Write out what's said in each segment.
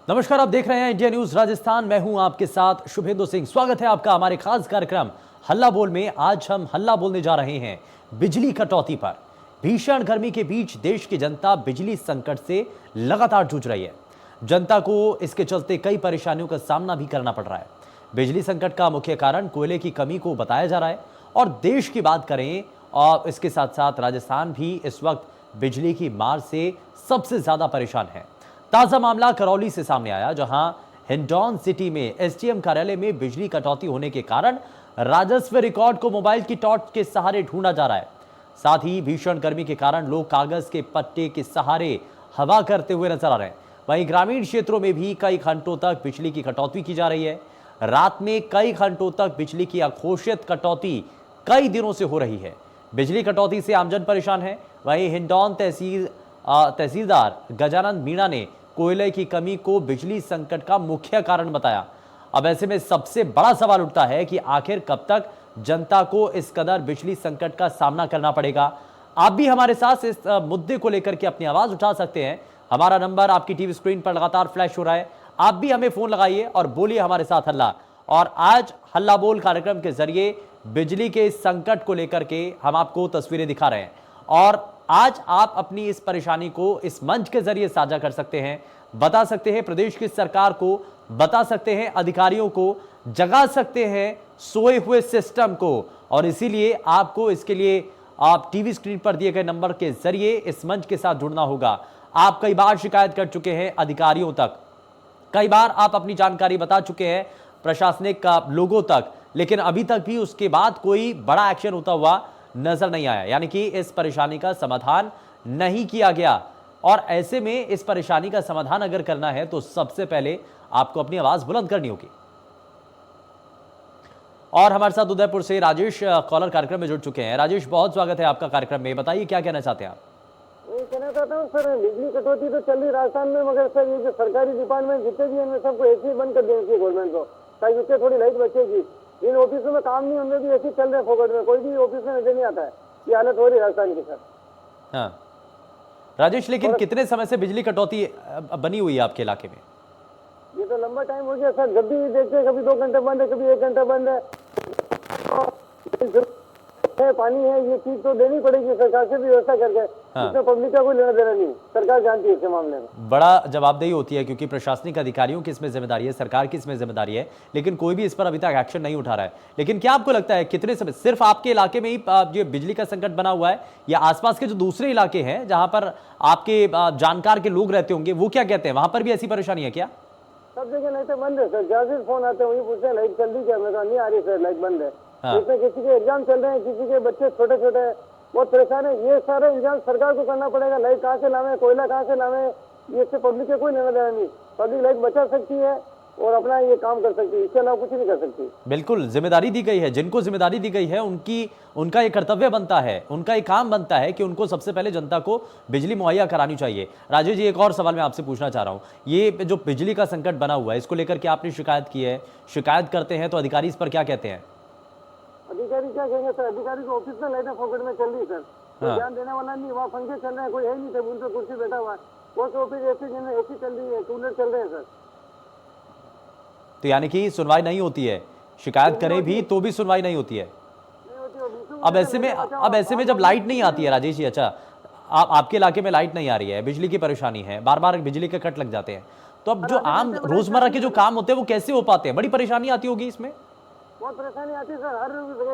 नमस्कार, आप देख रहे हैं इंडिया न्यूज राजस्थान। मैं हूं आपके साथ शुभेंदु सिंह। स्वागत है आपका हमारे खास कार्यक्रम हल्ला बोल में। आज हम हल्ला बोलने जा रहे हैं बिजली कटौती पर। भीषण गर्मी के बीच देश की जनता बिजली संकट से लगातार जूझ रही है। जनता को इसके चलते कई परेशानियों का सामना भी करना पड़ रहा है। बिजली संकट का मुख्य कारण कोयले की कमी को बताया जा रहा है। और देश की बात करें और इसके साथ साथ राजस्थान भी इस वक्त बिजली की मार से सबसे ज्यादा परेशान है। ताजा मामला करौली से सामने आया, जहां हिंडौन सिटी में एसडीएम कार्यालय में बिजली कटौती होने के कारण राजस्व रिकॉर्ड को मोबाइल की टॉर्च के सहारे ढूंढा जा रहा है। साथ ही भीषण गर्मी के कारण लोग कागज के पट्टे के सहारे हवा करते हुए नजर आ रहे हैं। वहीं ग्रामीण क्षेत्रों में भी कई घंटों तक बिजली की कटौती की जा रही है। रात में कई घंटों तक बिजली की अघोषित कटौती कई दिनों से हो रही है। बिजली कटौती से आमजन परेशान है। वहीं हिंडौन तहसीलदार गजानंद मीणा ने कोयले की कमी को बिजली संकट का मुख्य कारण बताया। अब ऐसे में सबसे बड़ा सवाल उठता है कि आखिर कब तक जनता को इस कदर बिजली संकट का सामना करना पड़ेगा। आप भी हमारे साथ इस मुद्दे को लेकर के अपनी आवाज उठा सकते हैं। हमारा नंबर आपकी टीवी स्क्रीन पर लगातार फ्लैश हो रहा है। आप भी हमें फोन लगाइए और बोलिए हमारे साथ हल्ला। और आज हल्ला बोल कार्यक्रम के जरिए बिजली के संकट को लेकर के हम आपको तस्वीरें दिखा रहे हैं। और आज आप अपनी इस परेशानी को इस मंच के जरिए साझा कर सकते हैं, बता सकते हैं प्रदेश की सरकार को, बता सकते हैं अधिकारियों को, जगा सकते हैं सोए हुए सिस्टम को। और इसीलिए आपको इसके लिए आप टीवी स्क्रीन पर दिए गए नंबर के जरिए इस मंच के साथ जुड़ना होगा। आप कई बार शिकायत कर चुके हैं अधिकारियों तक, कई बार आप अपनी जानकारी बता चुके हैं प्रशासनिक लोगों तक, लेकिन अभी तक भी उसके बाद कोई बड़ा एक्शन होता हुआ नजर नहीं आया, यानी कि इस परेशानी का समाधान नहीं किया गया। और ऐसे में इस परेशानी का समाधान अगर करना है तो सबसे पहले आपको अपनी आवाज बुलंद करनी होगी। और हमारे साथ उदयपुर से राजेश कॉलर कार्यक्रम में जुड़ चुके हैं। राजेश, बहुत स्वागत है आपका कार्यक्रम में। बताइए क्या कहना चाहते हैं आप। मैं कहना चाहता हूँ सर, बिजली कटौती तो चल रही राजस्थान में, मगर सर ये जो सरकारी डिपार्टमेंट जितने भी हैं सबको ऐसे ही बंद कर देनी चाहिए गवर्नमेंट को, ताकि उससे थोड़ी लाइट बचेगी। इन ऑफिसों में काम नहीं होने भी ऐसे चल रहे हैं फोकट में, कोई भी ऑफिस में नजर नहीं आता है। ये हालत हो रही है राजस्थान की सर। हाँ राजेश, लेकिन कितने समय से बिजली कटौती बनी हुई है आपके इलाके में? ये तो लंबा टाइम हो गया सर, जब भी देखते हैं कभी 2 घंटे बंद है, कभी 1 घंटा बंद है। पानी है, ये चीज तो देनी पड़ेगी सरकार से भी व्यवस्था करके। हाँ। इसमें पब्लिक का कोई लेना देना नहीं, सरकार जानती है इसके मामले में। बड़ा जवाबदेही होती है, क्योंकि प्रशासनिक अधिकारियों की इसमें जिम्मेदारी है, सरकार की इसमें जिम्मेदारी है, लेकिन कोई भी इस पर अभी तक एक्शन नहीं उठा रहा है। लेकिन क्या आपको लगता है कितने समय सिर्फ आपके इलाके में ही जो बिजली का संकट बना हुआ है, या आसपास के जो दूसरे इलाके हैं जहां पर आपके जानकार के लोग रहते होंगे, वो क्या कहते हैं, वहां पर भी ऐसी परेशानी है क्या? सब जगह लाइट बंद है सर। जहाँ से फोन आते हैं वही पूछते हैं लाइट चल रही क्या, मैं कहा नहीं आ रही सर, लाइट बंद है। हाँ। इसमें किसी के एग्जाम चल रहे हैं, किसी के बच्चे छोटे छोटे हैं, बहुत परेशान है। ये सारे इंतजाम सरकार को करना पड़ेगा। लाइट कहाँ से लावे, कोयला कहाँ से लावे, ये इससे पब्लिक के कोई लेना देना नहीं। पब्लिक लाइट बचा सकती है और अपना ये काम कर सकती है, इसके अलावा कुछ नहीं कर सकती। बिल्कुल, जिम्मेदारी दी गई है, जिनको जिम्मेदारी दी गई है उनका ये कर्तव्य बनता है, उनका ये काम बनता है कि उनको सबसे पहले जनता को बिजली मुहैया करानी चाहिए। राजेश जी, एक और सवाल मैं आपसे पूछना चाह रहा हूँ। ये जो बिजली का संकट बना हुआ है, इसको लेकर के आपने शिकायत की है, शिकायत करते हैं तो अधिकारी इस पर क्या कहते हैं? अधिकारी क्या कहेंगे सर, अधिकारी को ऑफिस में लाइटें फोकट में चल रही है सर, कोई ध्यान देने वाला नहीं। वहाँ पंखे चल रहे हैं, कोई है नहीं, टेबुल पे कुर्सी बैठा हुआ है। बहुत ऑफिस ऐसी चल रही है, कूलर चल रहे हैं सर। तो यानी कि सुनवाई नहीं होती है, शिकायत करें भी तो भी सुनवाई नहीं होती है। अब ऐसे में जब लाइट नहीं आती है राजेश जी, अच्छा आपके इलाके में लाइट नहीं आ रही है, बिजली की परेशानी है, बार बार बिजली के कट लग जाते हैं, तो अब जो आम रोजमर्रा के जो काम होते हैं वो कैसे हो पाते हैं? बड़ी परेशानी आती होगी इसमें। बहुत परेशानी आती है सर, हर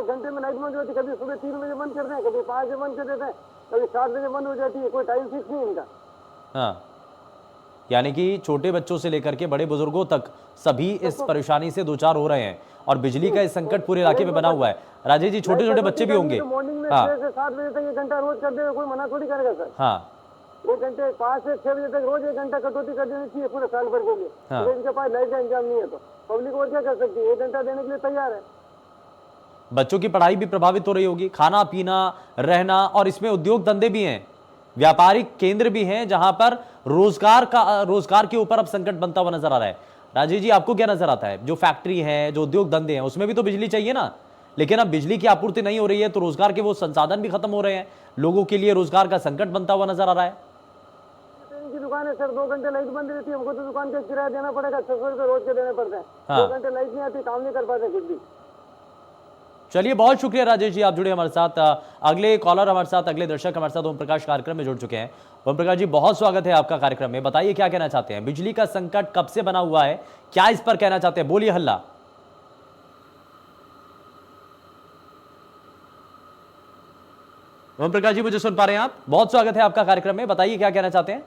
घंटे में लाइट बंद होती है। कभी सुबह 3 बजे बंद करते हैं, कभी 5 बजे बंद कर देते हैं, कभी 7 बजे बंद हो जाती है, कोई टाइम फिक्स नहीं इनका। हाँ, यानी कि छोटे बच्चों से लेकर के बड़े बुजुर्गों तक सभी इस परेशानी से दो चार हो रहे हैं, और बिजली का इस संकट पूरे इलाके में बना हुआ है। राजेश जी, छोटे छोटे बच्चे भी होंगे। मॉर्निंग में हाँ 6 से 7 बजे तक 1 घंटा रोज कर देगा, कोई मना थोड़ी करेगा सर। हाँ 1 घंटे 5 से 6 बजे तक रोज 1 घंटा कटौती कर देनी चाहिए पूरे साल भर के लिए। हाँ। तो इनके पास लाइट का इंतजाम नहीं है तो पब्लिक और क्या कर सकती है, 1 घंटा देने के लिए तैयार है। बच्चों की पढ़ाई भी प्रभावित हो रही होगी, खाना पीना रहना, और इसमें उद्योग धंधे भी हैं, व्यापारिक केंद्र भी हैं, जहां पर रोजगार के ऊपर अब संकट बनता हुआ नजर आ रहा है। राजेश जी, आपको क्या नजर आता है? जो फैक्ट्री है, जो उद्योग धंधे हैं, उसमें भी तो बिजली चाहिए ना, लेकिन अब बिजली की आपूर्ति नहीं हो रही है, तो रोजगार के वो संसाधन भी खत्म हो रहे हैं, लोगों के लिए रोजगार का संकट बनता हुआ नजर आ रहा है। इनकी दुकान है सर, 2 घंटे लाइट बंद रहती है, हमको तो दुकान का किराया देना पड़ेगा, 600 रुपये रोज के देने पड़ते हैं। हाँ। 2 घंटे लाइट नहीं आती, काम नहीं कर पाते कुछ भी। चलिए, बहुत शुक्रिया राजेश जी, आप जुड़े हमारे साथ। अगले कॉलर हमारे साथ, अगले दर्शक हमारे साथ ओम प्रकाश कार्यक्रम में जुड़ चुके हैं। ओम प्रकाश जी, बहुत स्वागत है आपका कार्यक्रम में। बताइए क्या कहना चाहते हैं, बिजली का संकट कब से बना हुआ है, क्या इस पर कहना चाहते हैं, बोलिए हल्ला। ओम प्रकाश जी, मुझे सुन पा रहे हैं आप? बहुत स्वागत है आपका कार्यक्रम में, बताइए क्या कहना चाहते हैं।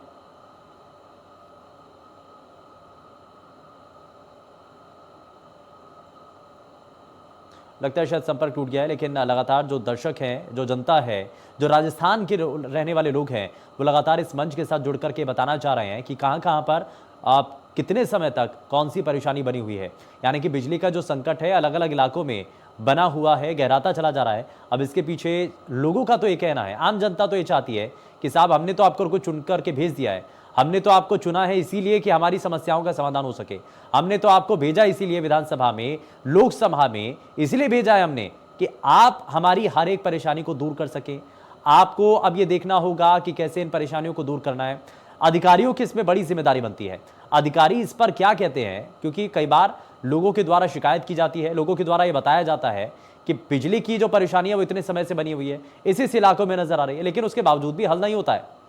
लगता है शायद संपर्क टूट गया है, लेकिन लगातार जो दर्शक हैं, जो जनता है, जो राजस्थान के रहने वाले लोग हैं, वो लगातार इस मंच के साथ जुड़ करके बताना चाह रहे हैं कि कहां कहां पर आप कितने समय तक कौन सी परेशानी बनी हुई है। यानी कि बिजली का जो संकट है अलग अलग इलाकों में बना हुआ है, गहराता चला जा रहा है। अब इसके पीछे लोगों का तो ये कहना है, आम जनता तो ये चाहती है कि साहब हमने तो आपको चुन करके भेज दिया है, हमने तो आपको चुना है इसीलिए कि हमारी समस्याओं का समाधान हो सके, हमने तो आपको भेजा इसीलिए विधानसभा में, लोकसभा में इसीलिए भेजा है हमने कि आप हमारी हर एक परेशानी को दूर कर सकें। आपको अब ये देखना होगा कि कैसे इन परेशानियों को दूर करना है। अधिकारियों की इसमें बड़ी जिम्मेदारी बनती है। अधिकारी इस पर क्या कहते हैं, क्योंकि कई बार लोगों के द्वारा शिकायत की जाती है, लोगों के द्वारा यह बताया जाता है कि बिजली की जो परेशानी है वो इतने समय से बनी हुई है, इस इलाकों में नजर आ रही है, लेकिन उसके बावजूद भी हल नहीं होता है।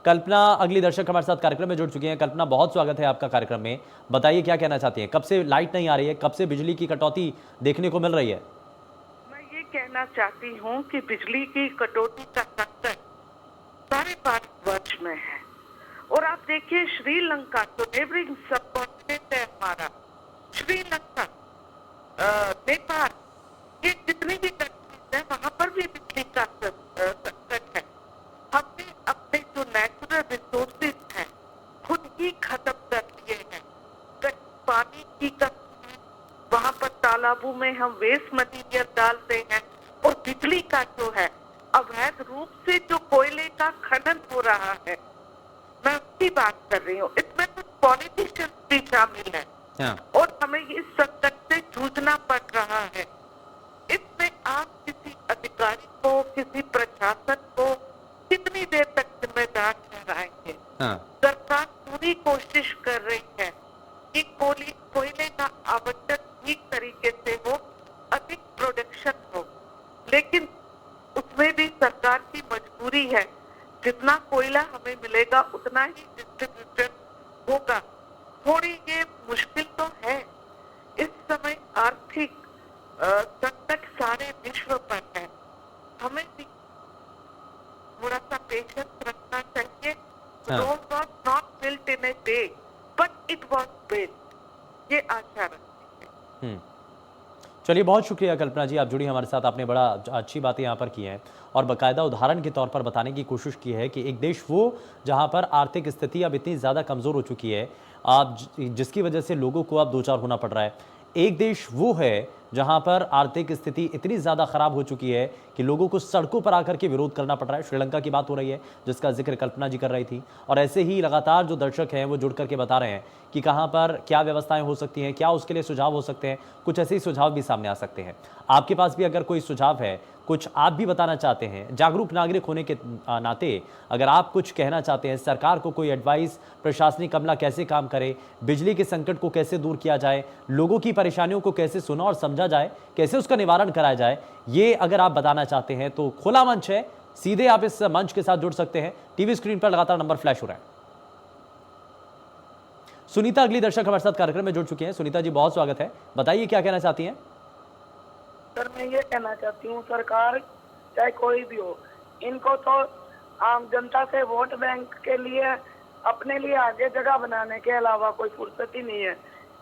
कल्पना अगली दर्शक हमारे साथ कार्यक्रम में जुड़ चुकी हैं। कल्पना, बहुत स्वागत है आपका कार्यक्रम में। बताइए क्या कहना चाहती हैं, कब से लाइट नहीं आ रही है, कब से बिजली की कटौती देखने को मिल रही है? मैं ये कहना चाहती हूँ कि बिजली की कटौती का संकट सारे भारतवर्ष में है। और आप देखिए, श्रीलंका तो नेबरिंग सब कॉन्टिनेंट है हमारा, श्रीलंका, नेपाल, ये जितनी भी कंट्रीज है वहाँ पर भी बिजली का संकट है। हमने अपने जो नेचुरल रिसोर्सेज हैं खुद ही खत्म कर दिए हैं। पानी की कमी, वहाँ पर तालाबों में हम वेस्ट मटीरियल डालते हैं, और बिजली का जो है अवैध रूप से जो कोयले का खनन हो रहा है, मैं उसकी बात कर रही हूँ। इसमें कुछ पॉलिटिशियंस भी शामिल हैं। हाँ। और हमें इस संकट से जूझना पड़ रहा है। इसमें आप किसी अधिकारी को, किसी प्रशासन को कितनी देर तक जिम्मेदार ठहराएंगे? हाँ। सरकार पूरी कोशिश कर रही है कि कोयले का आवंटन ठीक तरीके से हो, अधिक प्रोडक्शन हो, लेकिन उसमें भी सरकार की मजबूरी है, जितना कोयला हमें मिलेगा उतना ही डिस्ट्रीब्यूशन होगा। थोड़ी ये मुश्किल तो है। इस समय आर्थिक संकट सारे विश्व पर है, हमें भी थोड़ा सा पेशेंस रखना चाहिए। Rome was not built in a day, but it was built. ये आशा रखती है। चलिए, बहुत शुक्रिया कल्पना जी, आप जुड़ी हमारे साथ। आपने बड़ा अच्छी बातें यहाँ पर की हैं और बाकायदा उदाहरण के तौर पर बताने की कोशिश की है कि एक देश वो जहाँ पर आर्थिक स्थिति अब इतनी ज़्यादा कमज़ोर हो चुकी है, आप जिसकी वजह से लोगों को अब दो चार होना पड़ रहा है। एक देश वो है जहां पर आर्थिक स्थिति इतनी ज़्यादा खराब हो चुकी है कि लोगों को सड़कों पर आकर के विरोध करना पड़ रहा है। श्रीलंका की बात हो रही है जिसका जिक्र कल्पना जी कर रही थी, और ऐसे ही लगातार जो दर्शक हैं वो जुड़ करके बता रहे हैं कि कहां पर क्या व्यवस्थाएं हो सकती हैं, क्या उसके लिए सुझाव हो सकते हैं। कुछ ऐसे ही सुझाव भी सामने आ सकते हैं। आपके पास भी अगर कोई सुझाव है, कुछ आप भी बताना चाहते हैं, जागरूक नागरिक होने के नाते अगर आप कुछ कहना चाहते हैं, सरकार को कोई एडवाइस, प्रशासनिक अमला कैसे काम करे, बिजली के संकट को कैसे दूर किया जाए, लोगों की परेशानियों को कैसे सुना और समझा जाए, कैसे उसका निवारण कराया जाए, ये अगर आप बताना चाहते हैं तो खुला मंच है, सीधे आप इस मंच के साथ जुड़ सकते हैं। टीवी स्क्रीन पर लगातार नंबर फ्लैश हो रहा है। सुनीता अगली दर्शक हमारे साथ कार्यक्रम में जुड़ चुकी हैं। सुनीता जी, बहुत स्वागत है, बताइए क्या कहना चाहती हैं। सर, मैं ये कहना चाहती हूँ, सरकार चाहे कोई भी हो, इनको तो आम जनता से वोट बैंक के लिए, अपने लिए आगे जगह बनाने के अलावा कोई फुर्सत ही नहीं है।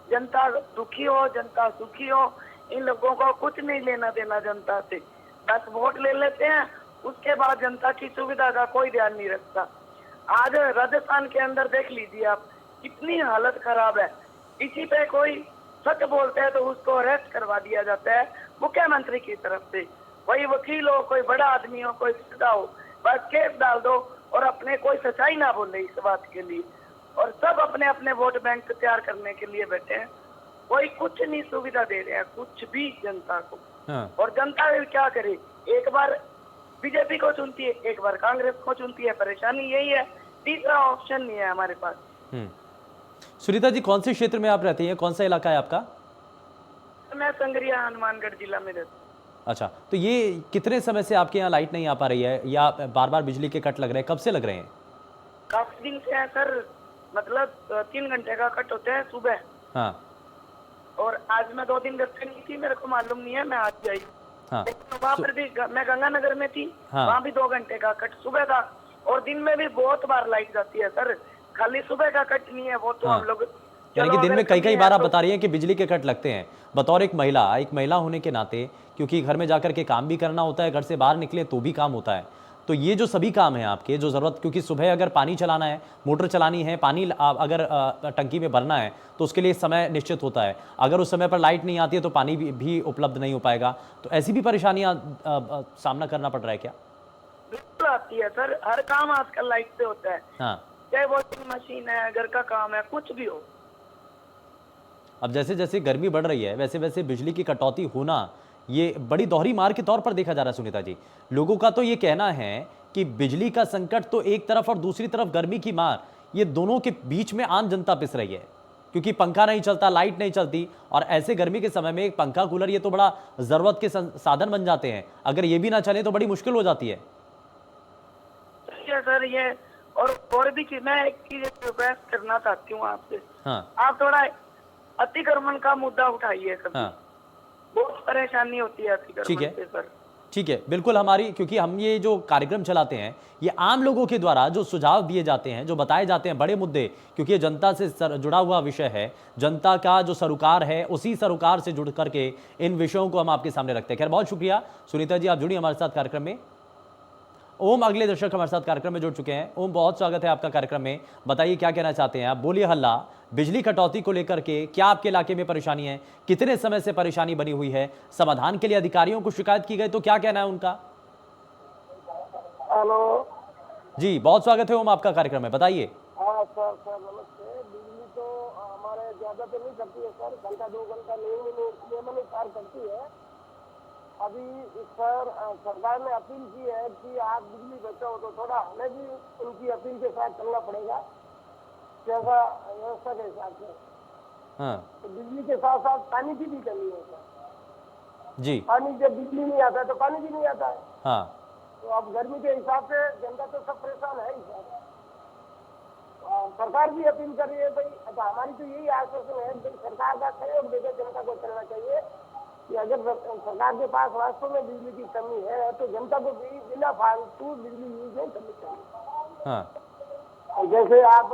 जनता दुखी हो, जनता सुखी हो, इन लोगों को कुछ नहीं लेना देना जनता से। बस वोट ले लेते हैं, उसके बाद जनता की सुविधा का कोई ध्यान नहीं रखता। आज राजस्थान के अंदर देख लीजिए आप, कितनी हालत खराब है। इसी पे कोई सच बोलते हैं तो उसको अरेस्ट करवा दिया जाता है मुख्यमंत्री की तरफ से। कोई वकील हो, कोई बड़ा आदमी हो, कोई सीधा हो, बस केस डाल दो और अपने कोई सच्चाई ना बोले इस बात के लिए। और सब अपने अपने वोट बैंक तैयार करने के लिए बैठे हैं। कोई कुछ नहीं सुविधा दे रहे हैं, कुछ भी जनता को। और जनता क्या करे, एक बार बीजेपी को चुनती है, एक बार कांग्रेस को चुनती है। परेशानी यही है, तीसरा ऑप्शन नहीं है हमारे पास। सुनीता जी, कौन से क्षेत्र में आप रहती हैं, कौन सा इलाका है आपका? मैं संगरिया हनुमानगढ़ जिला में रहता हूँ। अच्छा, तो ये कितने समय से आपके यहाँ लाइट नहीं आ पा रही है या बार बार बिजली के कट लग रहे हैं, कब से लग रहे हैं? काफी दिन से है सर, मतलब 3 घंटे का कट होता है सुबह। हाँ और आज मैं 2 दिन घर पे नहीं थी, मेरे को मालूम नहीं है, मैं आज आई। हाँ वहाँ पर भी मैं गंगानगर में थी, हाँ। वहाँ भी 2 घंटे का कट सुबह था, और दिन में भी बहुत बार लाइट जाती है सर। खाली सुबह का कट नहीं है, वो तो हाँ। हम लोग यानी कि चलो दिन में अगर कई कमी कई बार है आप तो- बता रही हैं कि बिजली के कट लगते हैं। बतौर एक महिला होने के नाते, क्योंकि घर में जाकर के काम भी करना होता है, घर से बाहर निकले तो भी काम होता है, तो ये जो सभी काम हैं आपके, जो ज़रूरत, क्योंकि सुबह अगर पानी चलाना है, मोटर चलानी है, पानी अगर टंकी में भरना है तो उसके लिए समय निश्चित होता है। अगर उस समय पर लाइट नहीं आती है तो पानी भी उपलब्ध नहीं हो पाएगा। तो ऐसी भी परेशानियां सामना करना पड़ रहा है क्या? बिल्कुल आती है सर, हर काम आजकल लाइट पे होता है। हाँ। चाहे वॉशिंग मशीन है, घर का काम है, कुछ भी हो। अब जैसे जैसे गर्मी बढ़ रही है वैसे वैसे बिजली की कटौती होना ये बड़ी दोहरी मार के तौर पर देखा जा रहा है। सुनीता जी, लोगों का तो ये कहना है कि बिजली का संकट तो एक तरफ और दूसरी तरफ गर्मी की मार, ये दोनों के बीच में आम जनता पिस रही है, क्योंकि पंखा नहीं चलता, लाइट नहीं चलती, और ऐसे गर्मी के समय में एक पंखा कूलर ये तो बड़ा जरूरत के साधन बन जाते हैं, अगर ये भी ना चले तो बड़ी मुश्किल हो जाती है। सही है सर ये। और भी चीज, मैं एक चीज रिक्वेस्ट करना चाहती हूँ आपसे। हाँ आप थोड़ा अतिक्रमण का मुद्दा उठाइए कभी। हाँ बहुत परेशानी होती है ठीक अतिक्रमण है। से सर। ठीक है, बिल्कुल। हमारी, क्योंकि हम ये जो कार्यक्रम चलाते हैं ये आम लोगों के द्वारा जो सुझाव दिए जाते हैं, जो बताए जाते हैं बड़े मुद्दे, क्योंकि ये जनता से जुड़ा हुआ विषय है, जनता का जो सरोकार है उसी सरोकार से जुड़ करके इन विषयों को हम आपके सामने रखते हैं। खैर, बहुत शुक्रिया सुनीता जी, आप जुड़ी हमारे साथ कार्यक्रम में। ओम अगले दर्शक हमारे साथ कार्यक्रम में जुड़ चुके हैं। ओम, बहुत स्वागत है आपका कार्यक्रम में। बताइए क्या कहना चाहते हैं आप, बोलिए हल्ला। बिजली कटौती को लेकर के क्या आपके इलाके में परेशानी है, कितने समय से परेशानी बनी हुई है, समाधान के लिए अधिकारियों को शिकायत की गई तो क्या कहना है उनका? हेलो। जी, बहुत स्वागत है ओम आपका कार्यक्रम में, बताइए। हाँ सर, नमस्ते। बिजली तो हमारे ज्यादा तो नहीं करती है सर, घंटा 2 घंटा नियमानुसार करती है। अभी सर सरकार ने अपील की है कि आप बिजली बचाओ, तो थोड़ा हमें भी उनकी अपील के साथ चलना पड़ेगा, कैसा व्यवस्था के हिसाब से। हाँ तो बिजली के साथ साथ पानी की भी कमी है सर। जी। पानी, जब बिजली नहीं आता है तो पानी भी नहीं आता है। हाँ तो अब गर्मी के हिसाब से जनता तो सब परेशान है ही सर। सरकार भी अपील कर रही है भाई, अच्छा हमारी तो यही आश्वासन है कि सरकार का सहयोग देकर जनता को चलना चाहिए कि अगर सरकार के पास वास्तव में बिजली की कमी है तो जनता को भी बिना फालतू बिजली यूज नहीं करनी चाहिए। हाँ जैसे आप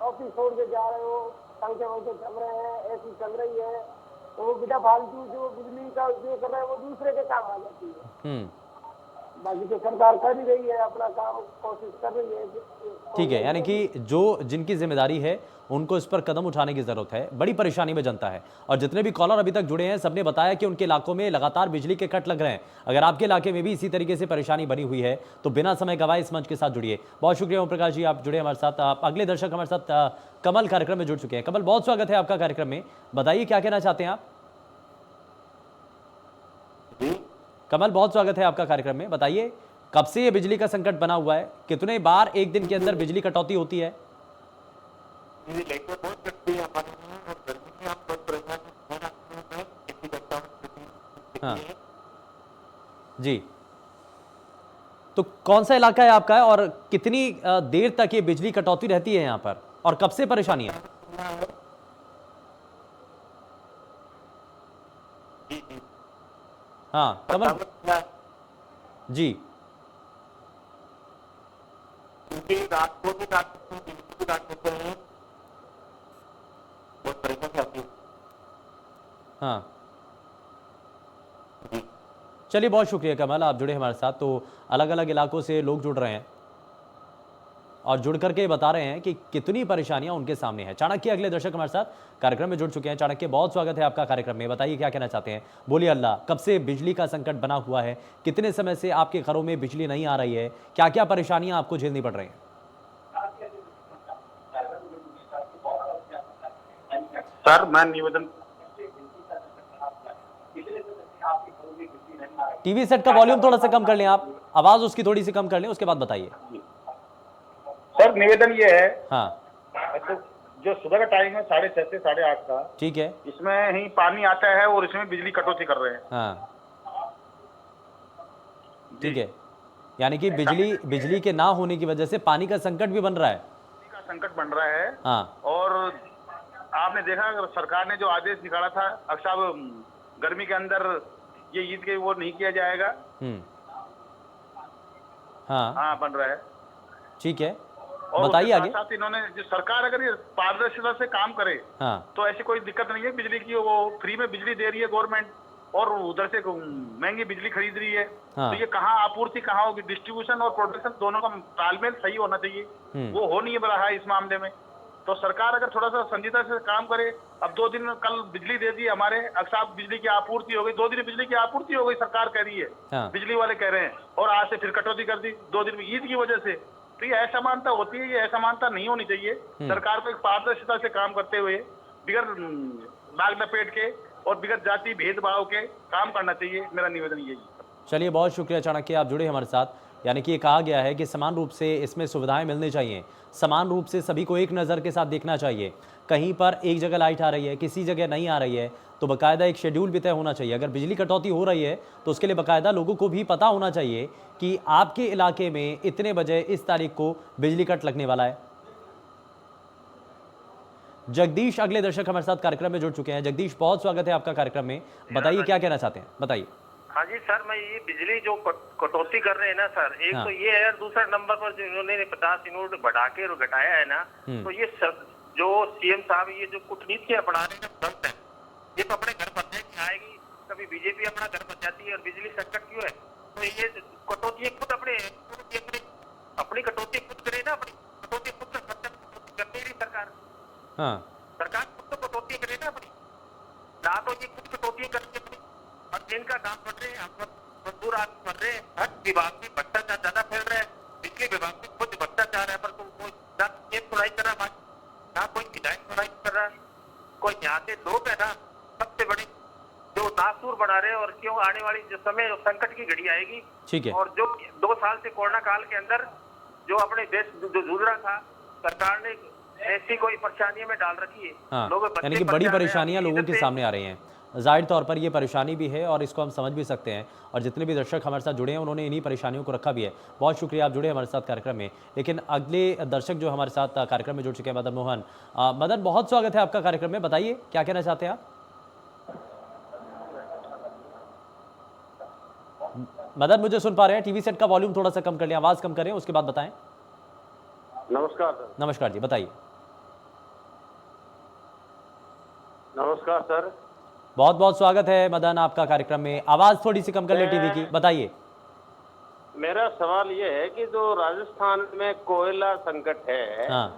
ऑफिस छोड़ के जा रहे हो, पंखे वंखे चल रहे हैं, एसी चल रही है, तो वो बिना फालतू जो बिजली का उपयोग कर रहे हैं वो दूसरे के काम आ जाती है। बाकी तो सरकार कर ही रही है अपना काम, कोशिश कर रही है। ठीक है, यानी कि जो जिनकी जिम्मेदारी है उनको इस पर कदम उठाने की जरूरत है। बड़ी परेशानी में जनता है, और जितने भी कॉलर अभी तक जुड़े हैं सबने बताया कि उनके इलाकों में लगातार बिजली के कट लग रहे हैं। अगर आपके इलाके में भी इसी तरीके से परेशानी बनी हुई है तो बिना समय गवाए इस मंच के साथ जुड़िए। बहुत शुक्रिया ओम प्रकाश जी, आप जुड़े हमारे साथ। आप अगले दर्शक हमारे साथ कमल कार्यक्रम में जुड़ चुके हैं। कमल, बहुत स्वागत है आपका कार्यक्रम में, बताइए क्या कहना चाहते हैं आप? कमल, बहुत स्वागत है आपका कार्यक्रम में, बताइए कब से ये बिजली का संकट बना हुआ है, कितने बार एक दिन के अंदर बिजली कटौती होती है? बहुत कटती है हमारे में, और गर्मी में आप बहुत परेशान हैं। खेती करता हूँ। हाँ जी, तो कौन सा इलाका है आपका है और कितनी देर तक ये बिजली कटौती रहती है यहाँ पर, और कब से परेशानी है? हाँ कमल जी। क्योंकि रात को भी काट सकते हैं, दिन को भी काट सकते हैं, बहुत परेशान आती है। हाँ चलिए, बहुत शुक्रिया कमल, आप जुड़े हमारे साथ। तो अलग अलग इलाकों से लोग जुड़ रहे हैं और जुड़ करके बता रहे हैं कि कितनी परेशानियां उनके सामने हैं। चाणक्य अगले दर्शक हमारे साथ कार्यक्रम में जुड़ चुके हैं। चाणक्य, बहुत स्वागत है आपका कार्यक्रम में, बताइए क्या कहना चाहते हैं। बोलिए अल्लाह, कब से बिजली का संकट बना हुआ है, कितने समय से आपके घरों में बिजली नहीं आ रही है, क्या क्या परेशानियां आपको झेलनी पड़ रही हैं? सर मैं निवेदन टीवी सेट का वॉल्यूम थोड़ा सा कम कर लें आप, आवाज उसकी थोड़ी सी कम कर लें, उसके बाद बताइए। सर निवेदन ये है, हाँ तो जो सुबह का टाइम है 6:30 से 8:30 का, ठीक है। इसमें ही पानी आता है और इसमें बिजली कटौती कर रहे हैं। हाँ ठीक है, यानी कि बिजली के ना होने की वजह से पानी का संकट भी बन रहा है। पानी का संकट बन रहा है। हाँ और आपने देखा सरकार ने जो आदेश निकाला था, अब साहब गर्मी के अंदर ये ईद के वो नहीं किया जाएगा। हाँ हाँ बन रहा है। ठीक है, और बताइए आगे। साथ इन्होंने जो सरकार अगर ये पारदर्शिता से काम करे हाँ तो ऐसी कोई दिक्कत नहीं है। बिजली की वो फ्री में बिजली दे रही है गवर्नमेंट, और उधर से महंगी बिजली खरीद रही है। हाँ। तो ये कहाँ आपूर्ति कहाँ होगी? डिस्ट्रीब्यूशन और प्रोडक्शन दोनों का तालमेल सही होना चाहिए, वो हो नहीं रहा है इस मामले में। तो सरकार अगर थोड़ा सा संजीदा से काम करे। अब 2 दिन कल बिजली दे दी हमारे अक्साब, बिजली की आपूर्ति हो गई, 2 दिन में बिजली की आपूर्ति हो गई, सरकार कह रही है। हाँ। बिजली वाले कह रहे हैं, और आज से फिर कटौती कर दी 2 दिन में ईद की वजह से। तो ये असमानता होती है, ये असमानता नहीं होनी चाहिए। सरकार को एक पारदर्शिता से काम करते हुए बिगर नाक लपेट के और बिगर जाति भेदभाव के काम करना चाहिए। मेरा निवेदन यही है। चलिए, बहुत शुक्रिया चाणक्य, आप जुड़े हमारे साथ। यानी कि ये कहा गया है कि समान रूप से इसमें सुविधाएं मिलनी चाहिए, समान रूप से सभी को एक नज़र के साथ देखना चाहिए। कहीं पर एक जगह लाइट आ रही है, किसी जगह नहीं आ रही है, तो बाकायदा एक शेड्यूल भी तय होना चाहिए। अगर बिजली कटौती हो रही है तो उसके लिए बाकायदा लोगों को भी पता होना चाहिए कि आपके इलाके में इतने बजे इस तारीख को बिजली कट लगने वाला है। जगदीश अगले दर्शक हमारे साथ कार्यक्रम में जुड़ चुके हैं। जगदीश, बहुत स्वागत है आपका कार्यक्रम में। बताइए क्या कहना चाहते हैं, बताइए। हाँ जी सर, मैं ये बिजली जो कटौती कर रहे हैं ना सर, एक हाँ। तो ये है, दूसरा नंबर पर जो इन्होंने 50 यूनिट बढ़ा के और घटाया है ना, तो ये जो सीएम साहब ये जो कूटनीतियां बढ़ा रहे हैं गलत है। ये तो अपने घर पंचायत आएगी, कभी बीजेपी अपना घर पंचायती है और बिजली संकट क्यों है? तो ये कटौती खुद अपनी कटौती खुद करे ना, अपनी कटौती खुद करती रही सरकार। हाँ सरकार खुद तो कटौती करे ना अपनी, ना तो ये खुद कटौती करती अपनी। और जिनका दाम बढ़ रहे हैं, मजदूर आदमी बढ़ रहे हैं, हर विभाग में भ्रष्टाचार ज्यादा फैल रहा है। बिजली विभाग में खुद भ्रष्टाचार है, पर कोई ना केस सुनाई कर रहा, ना कोई विधायक सुनाई कर रहा, कोई यहाँ से लोग है ना सबसे बड़े जो नासूर बना रहे हैं। और क्यों आने वाली जो समय संकट की घड़ी आएगी, ठीक है। और जो 2 साल से कोरोना काल के अंदर जो अपने देश जो जूझ रहा था, सरकार ने ऐसी कोई परेशानियों में डाल रखी है। हाँ, लोग यानी कि बड़ी परेशानियां लोगों के सामने आ रही हैं। जाहिर तौर पर ये परेशानी भी है और इसको हम समझ भी सकते हैं, और जितने भी दर्शक हमारे साथ जुड़े हैं उन्होंने इन्हीं परेशानियों को रखा भी है। बहुत शुक्रिया, आप जुड़े हमारे साथ कार्यक्रम में। लेकिन अगले दर्शक जो हमारे साथ कार्यक्रम में जुड़ चुके हैं, मदन मोहन। मदन, बहुत स्वागत है आपका कार्यक्रम में। बताइए क्या कहना चाहते हैं आप। मदन, मुझे सुन पा रहे हैं? टीवी सेट का वॉल्यूम थोड़ा सा कम कर लें, आवाज कम करें, उसके बाद बताएं। नमस्कार सर। नमस्कार जी, बताइए। नमस्कार सर। बहुत बहुत स्वागत है मदन आपका कार्यक्रम में। आवाज थोड़ी सी कम कर ले टीवी की, बताइए। मेरा सवाल ये है कि जो राजस्थान में कोयला संकट है, हाँ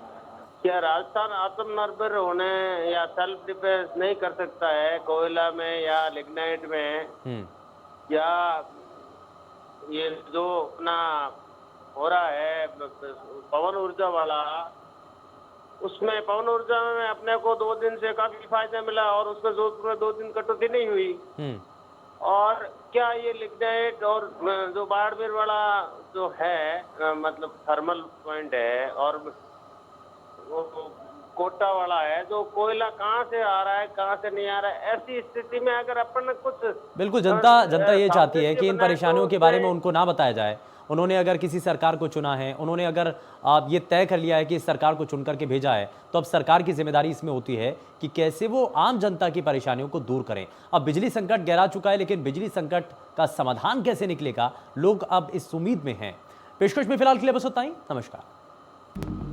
क्या राजस्थान आत्मनिर्भर होने या सेल्फ डिफेंस नहीं कर सकता है कोयला में या लिग्नाइट में? या ये जो अपना हो रहा है पवन ऊर्जा वाला, उसमें पवन ऊर्जा में अपने को 2 दिन से काफी फायदा मिला और उसमें जोधपुर में 2 दिन कटौती नहीं हुई। और क्या ये लिग्नाइट और जो बाड़मेर वाला जो है मतलब थर्मल पॉइंट है, और वो कोटा वाला है, जो कोयला कहाँ से आ रहा है कहाँ से नहीं आ रहा है, ऐसी स्थिति में अगर अपन कुछ बिल्कुल जनता ये चाहती है कि इन परेशानियों के बारे में उनको ना बताया जाए। उन्होंने अगर किसी सरकार को चुना है, उन्होंने अगर ये तय कर लिया है कि इस सरकार को चुन करके भेजा है, तो अब सरकार की जिम्मेदारी इसमें होती है कि कैसे वो आम जनता की परेशानियों को दूर करें। अब बिजली संकट गहरा चुका है, लेकिन बिजली संकट का समाधान कैसे निकलेगा, लोग अब इस उम्मीद में हैं। पेशकश में फिलहाल के लिए बस उतना ही। नमस्कार।